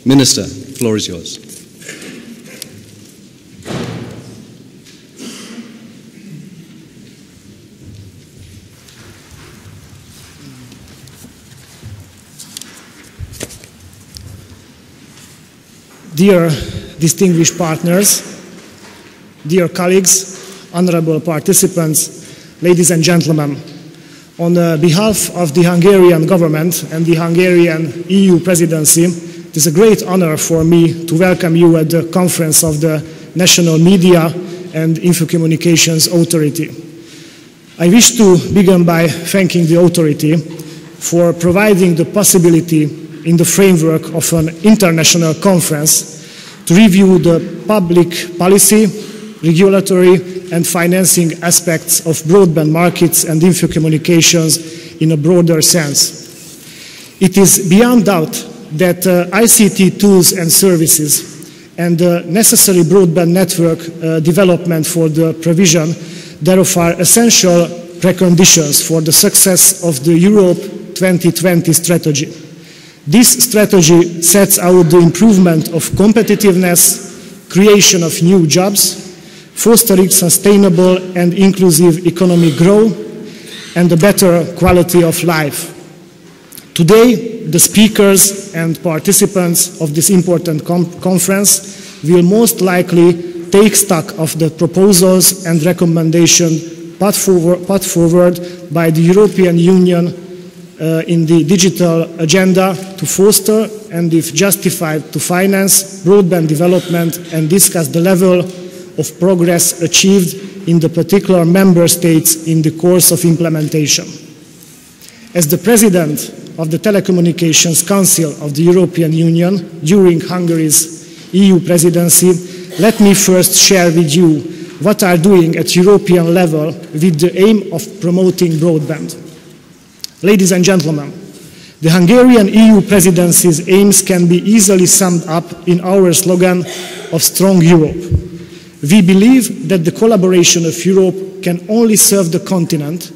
Minister, the floor is yours. Dear distinguished partners, dear colleagues, honorable participants, ladies and gentlemen, on behalf of the Hungarian government and the Hungarian EU Presidency, it is a great honor for me to welcome you at the conference of the National Media and Infocommunications Authority. I wish to begin by thanking the authority for providing the possibility in the framework of an international conference to review the public policy, regulatory and financing aspects of broadband markets and infocommunications in a broader sense. It is beyond doubt that ICT tools and services and the necessary broadband network development for the provision thereof are essential preconditions for the success of the Europe 2020 strategy. This strategy sets out the improvement of competitiveness, creation of new jobs, fostering sustainable and inclusive economic growth, and a better quality of life. Today, the speakers and participants of this important conference will most likely take stock of the proposals and recommendations put forward by the European Union in the digital agenda to foster and, if justified, to finance broadband development and discuss the level of progress achieved in the particular member states in the course of implementation. As the President of the Telecommunications Council of the European Union during Hungary's EU Presidency, let me first share with you what we are doing at European level with the aim of promoting broadband. Ladies and gentlemen, the Hungarian EU Presidency's aims can be easily summed up in our slogan of Strong Europe. We believe that the collaboration of Europe can only serve the continent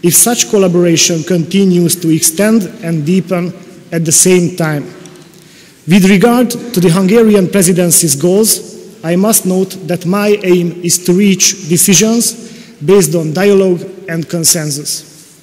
if such collaboration continues to extend and deepen at the same time. With regard to the Hungarian Presidency's goals, I must note that my aim is to reach decisions based on dialogue and consensus.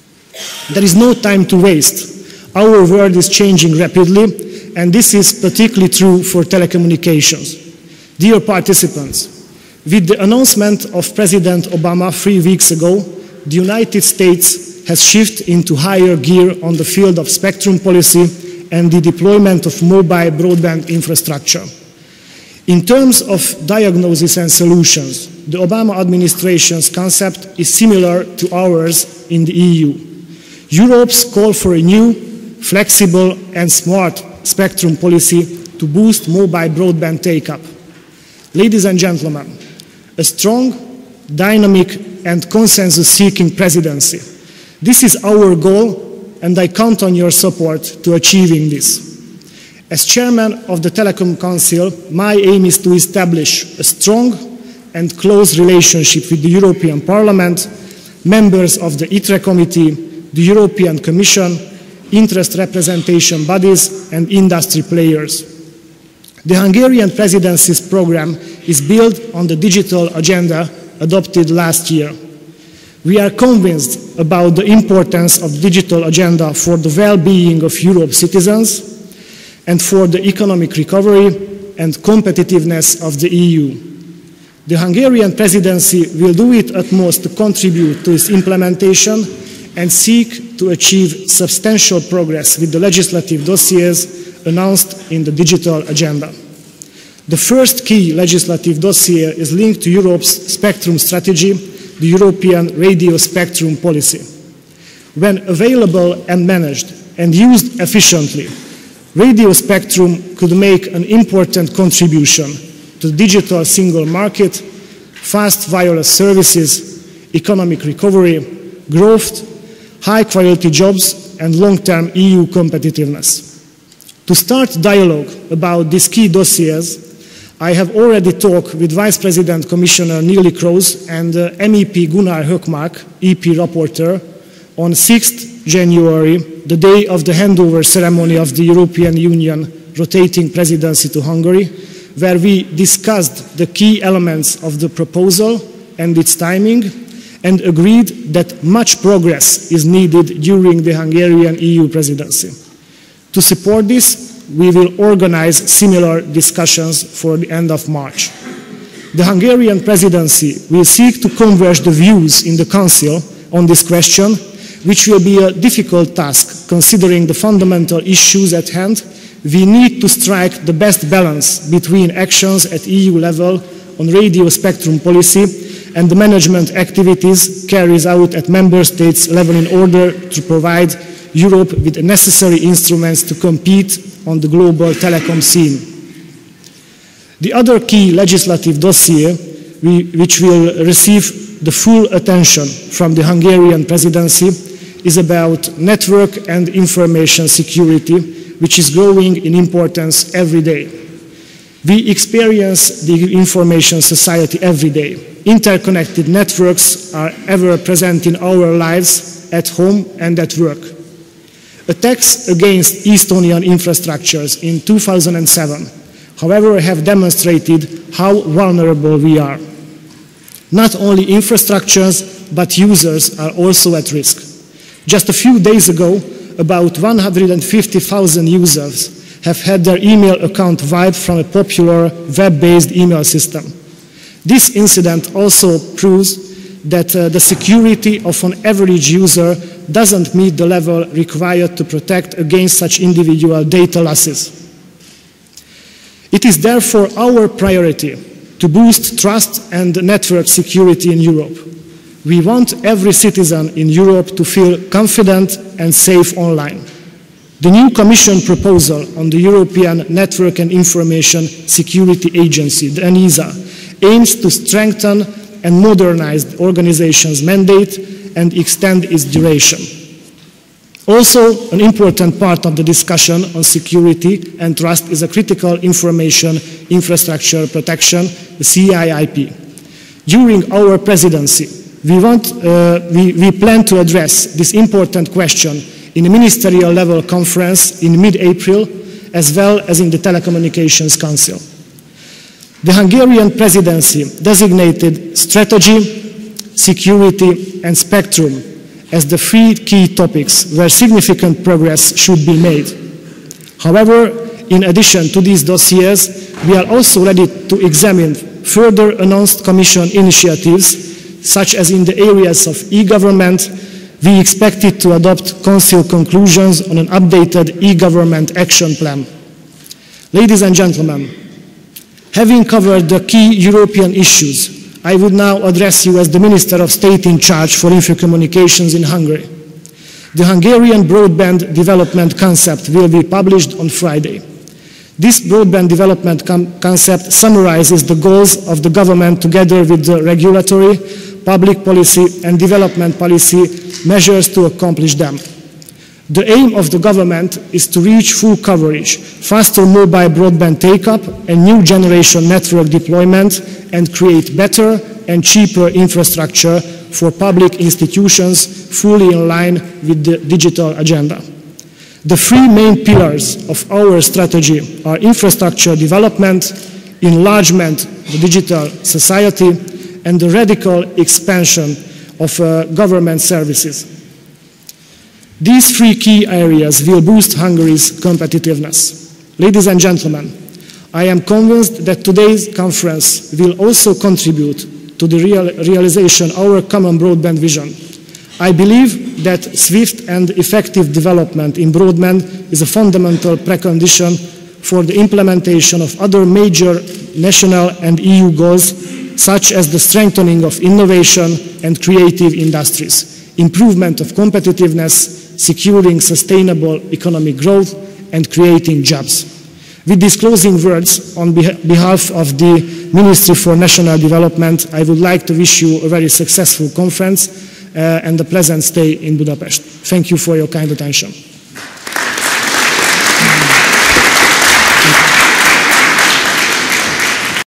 There is no time to waste. Our world is changing rapidly, and this is particularly true for telecommunications. Dear participants, with the announcement of President Obama 3 weeks ago, the United States has shifted into higher gear on the field of spectrum policy and the deployment of mobile broadband infrastructure. In terms of diagnosis and solutions, the Obama administration's concept is similar to ours in the EU. Europe's call for a new, flexible and smart spectrum policy to boost mobile broadband take-up. Ladies and gentlemen, a strong, dynamic and consensus-seeking presidency. This is our goal, and I count on your support to achieving this. As chairman of the Telecom Council, my aim is to establish a strong and close relationship with the European Parliament, members of the ITRE Committee, the European Commission, interest representation bodies and industry players. The Hungarian Presidency's program is built on the digital agenda adopted last year. We are convinced about the importance of the digital agenda for the well-being of Europe's citizens and for the economic recovery and competitiveness of the EU. The Hungarian Presidency will do its utmost to contribute to its implementation and seek to achieve substantial progress with the legislative dossiers announced in the digital agenda. The first key legislative dossier is linked to Europe's spectrum strategy, the European radio spectrum policy. When available and managed and used efficiently, radio spectrum could make an important contribution to the digital single market, fast wireless services, economic recovery, growth, high-quality jobs and long-term EU competitiveness. To start dialogue about these key dossiers, I have already talked with Vice President Commissioner Neelie Kroes and MEP Gunnar Hökmark, EP rapporteur, on 6th January, the day of the handover ceremony of the European Union rotating presidency to Hungary, where we discussed the key elements of the proposal and its timing, and agreed that much progress is needed during the Hungarian EU presidency. To support this, we will organize similar discussions for the end of March. The Hungarian presidency will seek to converge the views in the Council on this question, which will be a difficult task considering the fundamental issues at hand. We need to strike the best balance between actions at EU level on radio spectrum policy and the management activities carried out at member states level in order to provide Europe with the necessary instruments to compete on the global telecom scene. The other key legislative dossier which will receive the full attention from the Hungarian presidency is about network and information security, which is growing in importance every day. We experience the information society every day. Interconnected networks are ever present in our lives at home and at work. Attacks against Estonian infrastructures in 2007, however, have demonstrated how vulnerable we are. Not only infrastructures, but users are also at risk. Just a few days ago, about 150,000 users have had their email account wiped from a popular web-based email system. This incident also proves that the security of an average user doesn't meet the level required to protect against such individual data losses. It is therefore our priority to boost trust and network security in Europe. We want every citizen in Europe to feel confident and safe online. The new Commission proposal on the European Network and Information Security Agency, the ENISA, aims to strengthen and modernize the organization's mandate and extend its duration. Also, an important part of the discussion on security and trust is a critical information infrastructure protection, the CIIP. During our presidency, we plan to address this important question in a ministerial level conference in mid-April, as well as in the Telecommunications Council. The Hungarian presidency designated strategy, security, and spectrum as the three key topics where significant progress should be made. However, in addition to these dossiers, we are also ready to examine further announced Commission initiatives, such as in the areas of e-government. We expected to adopt Council conclusions on an updated e-government action plan. Ladies and gentlemen, having covered the key European issues, I would now address you as the Minister of State in charge for Infocommunications in Hungary. The Hungarian broadband development concept will be published on Friday. This broadband development concept summarizes the goals of the government together with the regulatory, public policy and development policy measures to accomplish them. The aim of the government is to reach full coverage, faster mobile broadband take-up and new generation network deployment, and create better and cheaper infrastructure for public institutions fully in line with the digital agenda. The three main pillars of our strategy are infrastructure development, enlargement of the digital society, and the radical expansion of government services. These three key areas will boost Hungary's competitiveness. Ladies and gentlemen, I am convinced that today's conference will also contribute to the realization of our common broadband vision. I believe that swift and effective development in broadband is a fundamental precondition for the implementation of other major national and EU goals, such as the strengthening of innovation and creative industries, improvement of competitiveness, securing sustainable economic growth, and creating jobs. With these closing words, on behalf of the Ministry for National Development, I would like to wish you a very successful conference and a pleasant stay in Budapest. Thank you for your kind attention.